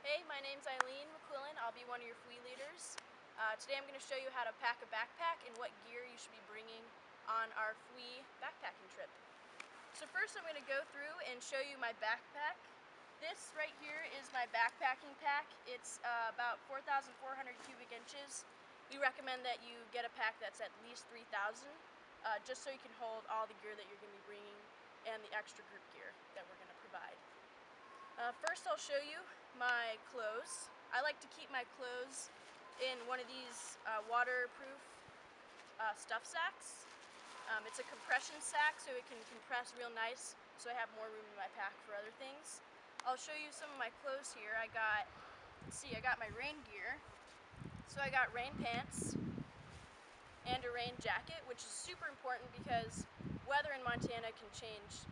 Hey, my name's Eileen McQuillan. I'll be one of your FWE leaders. Today I'm going to show you how to pack a backpack and what gear you should be bringing on our FWE backpacking trip. So first I'm going to go through and show you my backpack. This right here is my backpacking pack. It's about 4,400 cubic inches. We recommend that you get a pack that's at least 3,000, just so you can hold all the gear that you're going to be bringing and the extra group gear that we're going to provide. First I'll show you my clothes. I like to keep my clothes in one of these waterproof stuff sacks. It's a compression sack, so it can compress real nice, so I have more room in my pack for other things. I'll show you some of my clothes here. I got my rain gear. So I got rain pants and a rain jacket, which is super important because weather in Montana can change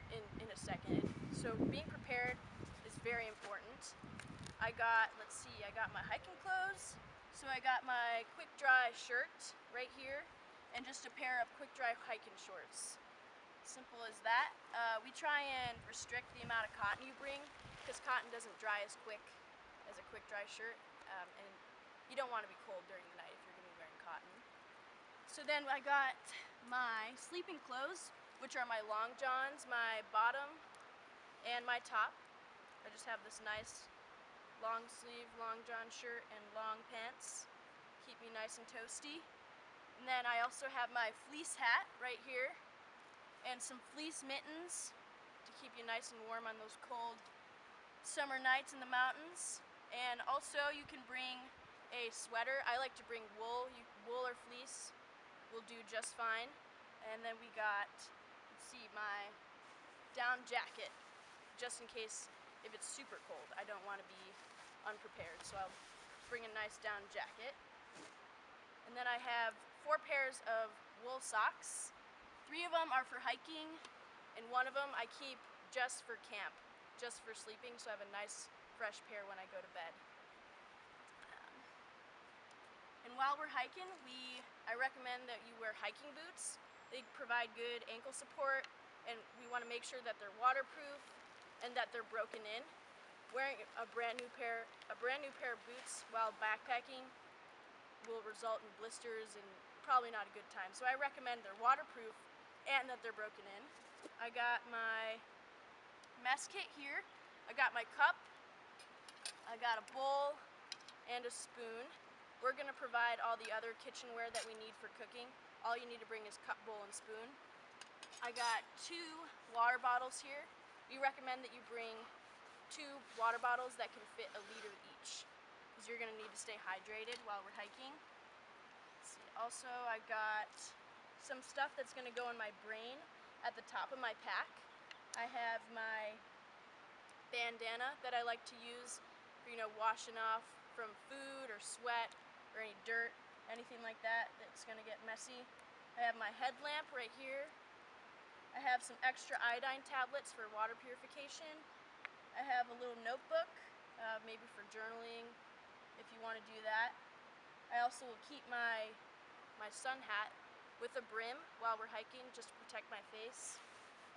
in a second. So being prepared is very important. I got my hiking clothes. So I got my quick dry shirt right here and just a pair of quick dry hiking shorts. Simple as that. We try and restrict the amount of cotton you bring because cotton doesn't dry as quick as a quick dry shirt, and you don't want to be cold during the night if you're going to be wearing cotton. So then I got my sleeping clothes, which are my long johns, my bottom, and my top. I just have this nice long sleeve, long john shirt and long pants. Keep me nice and toasty. And then I also have my fleece hat right here and some fleece mittens to keep you nice and warm on those cold summer nights in the mountains. And also you can bring a sweater. I like to bring wool. Wool or fleece will do just fine. And then we got, let's see, my down jacket, just in case if it's super cold. I don't want to be unprepared, so I'll bring a nice down jacket. And then I have 4 pairs of wool socks. 3 of them are for hiking, and 1 of them I keep just for camp, just for sleeping, so I have a nice fresh pair when I go to bed. And while we're hiking, I recommend that you wear hiking boots. They provide good ankle support, and we want to make sure that they're waterproof and that they're broken in. Wearing a brand new pair of boots while backpacking will result in blisters and probably not a good time. So I recommend they're waterproof and that they're broken in. I got my mess kit here. I got my cup, I got a bowl, and a spoon. We're going to provide all the other kitchenware that we need for cooking. All you need to bring is cup, bowl, and spoon. I got 2 water bottles here. We recommend that you bring 2 water bottles that can fit a liter each, because you're going to need to stay hydrated while we're hiking. Let's see. Also, I got some stuff that's going to go in my brain at the top of my pack. I have my bandana that I like to use for, washing off from food or sweat or any dirt, anything like that that's going to get messy. I have my headlamp right here. I have some extra iodine tablets for water purification. I have a little notebook, maybe for journaling if you want to do that. I also will keep my sun hat with a brim while we're hiking, just to protect my face.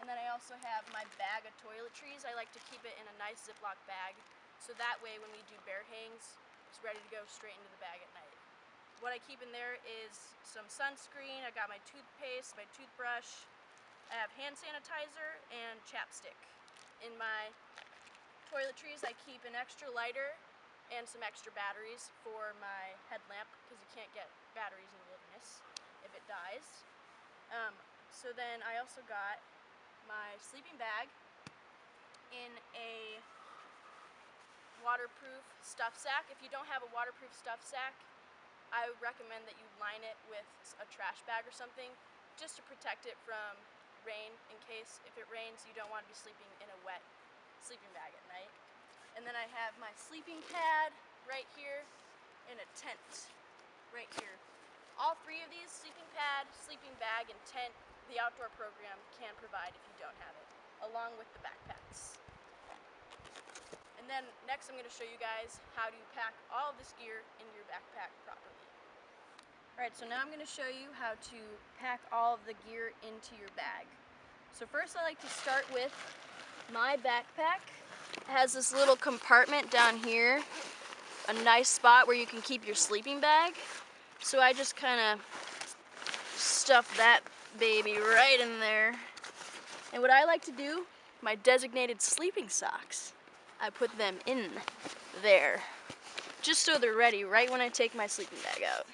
And then I also have my bag of toiletries. I like to keep it in a nice Ziploc bag, so that way when we do bear hangs, it's ready to go straight into the bag at night. What I keep in there is some sunscreen. I got my toothpaste, my toothbrush. I have hand sanitizer and chapstick. In my toiletries, I keep an extra lighter and some extra batteries for my headlamp, because you can't get batteries in the wilderness if it dies. So then I also got my sleeping bag in a waterproof stuff sack. If you don't have a waterproof stuff sack, I would recommend that you line it with a trash bag or something, just to protect it from rain, in case if it rains you don't want to be sleeping in a wet sleeping bag at night. And then I have my sleeping pad right here and a tent right here. All 3 of these, sleeping pad, sleeping bag, and tent, the outdoor program can provide if you don't have it, along with the backpacks. And then next I'm going to show you guys how to pack all of this gear in your backpack properly. Alright, so now I'm going to show you how to pack all of the gear into your bag. So first I like to start with my backpack. has this little compartment down here, a nice spot where you can keep your sleeping bag. So I just kind of stuff that baby right in there. And what I like to do, my designated sleeping socks, I put them in there, just so they're ready right when I take my sleeping bag out.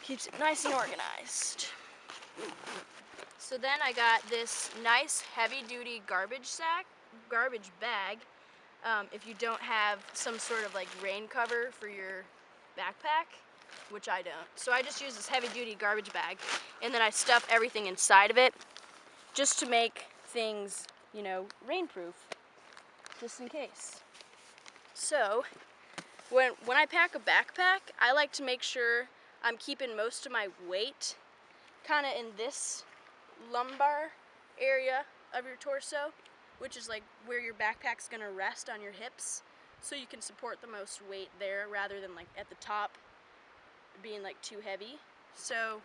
Keeps it nice and organized. So then I got this nice heavy-duty garbage bag. If you don't have some sort of like rain cover for your backpack, which I don't. So I just use this heavy-duty garbage bag, and then I stuff everything inside of it just to make things, you know, rainproof, just in case. So when I pack a backpack, I like to make sure I'm keeping most of my weight kind of in this lumbar area of your torso, which is like where your backpack's gonna rest on your hips, so you can support the most weight there rather than like at the top being like too heavy. So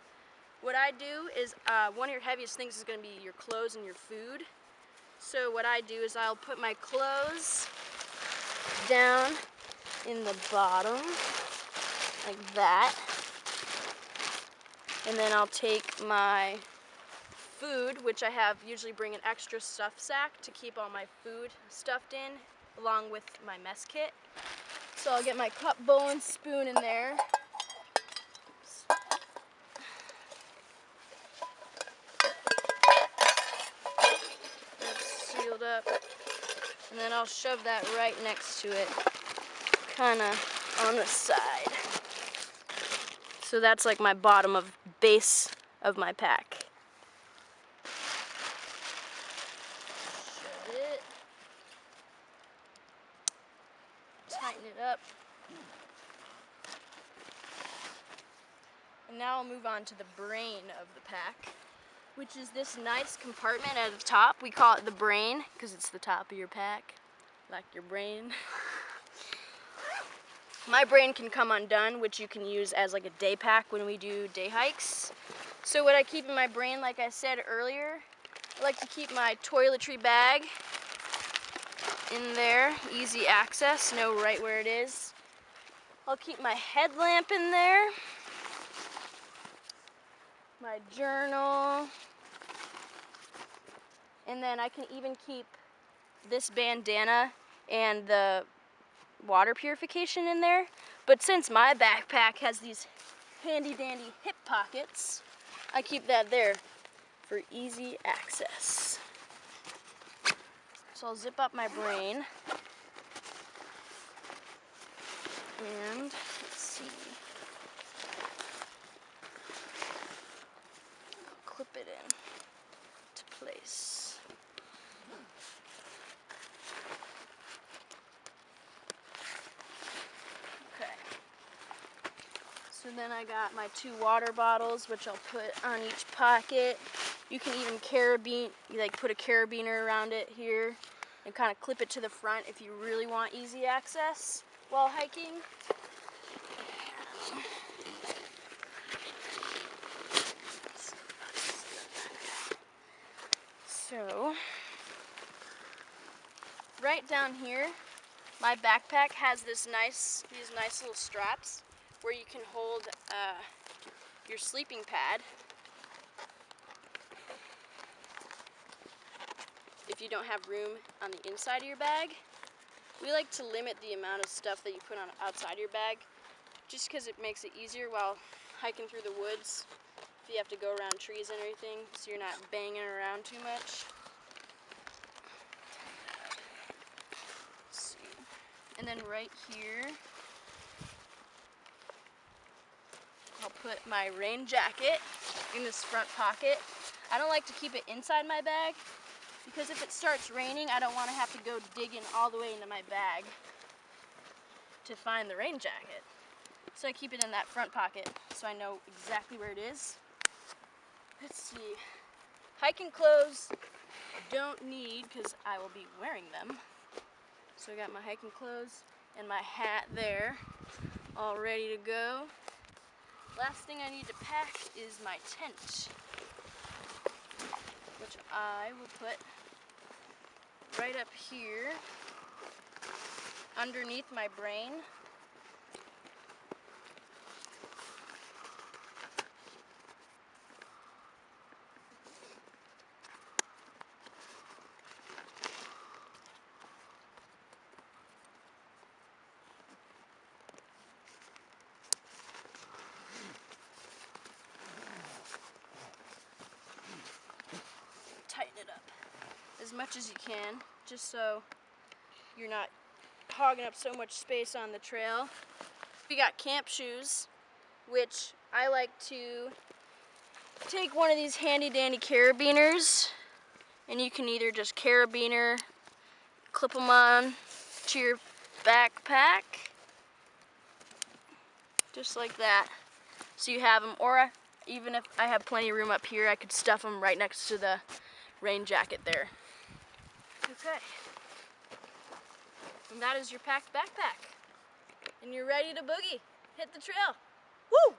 what I do is one of your heaviest things is going to be your clothes and your food. So what I do is I'll put my clothes down in the bottom like that, and then I'll take my food, which I have usually bring an extra stuff sack to keep all my food stuffed in along with my mess kit. So I'll get my cup, bowl, and spoon in there. Sealed up, and then I'll shove that right next to it, kind of on the side. So that's like my base of my pack. Shove it, tighten it up, and now I'll move on to the brain of the pack, which is this nice compartment at the top. We call it the brain because it's the top of your pack, like your brain. My brain can come undone, which you can use as like a day pack when we do day hikes. So what I keep in my brain, like I said earlier, I like to keep my toiletry bag in there, easy access, know right where it is. I'll keep my headlamp in there, my journal, and then I can even keep this bandana and the water purification in there. But since my backpack has these handy dandy hip pockets, I keep that there for easy access. So I'll zip up my brain, and let's see, I'll clip it in to place. Okay. So then I got my 2 water bottles, which I'll put on each pocket. You can even put a carabiner around it here and kind of clip it to the front if you really want easy access while hiking. So, right down here, my backpack has these nice little straps where you can hold your sleeping pad if you don't have room on the inside of your bag. We like to limit the amount of stuff that you put on outside your bag, just because it makes it easier while hiking through the woods if you have to go around trees and everything, so you're not banging around too much. Let's see. And then right here, I'll put my rain jacket in this front pocket. I don't like to keep it inside my bag because if it starts raining, I don't want to have to go digging all the way into my bag to find the rain jacket. So I keep it in that front pocket so I know exactly where it is. Let's see. Hiking clothes don't need because I will be wearing them. So I got my hiking clothes and my hat there, all ready to go. Last thing I need to pack is my tent, which I will put right up here underneath my brain. Tighten it up as much as you can, just so you're not hogging up so much space on the trail. We got camp shoes, which I like to take one of these handy dandy carabiners, and you can either just carabiner, clip them on to your backpack, just like that, so you have them, or even if I have plenty of room up here, I could stuff them right next to the rain jacket there. Okay, and that is your packed backpack, and you're ready to boogie, hit the trail. Woo!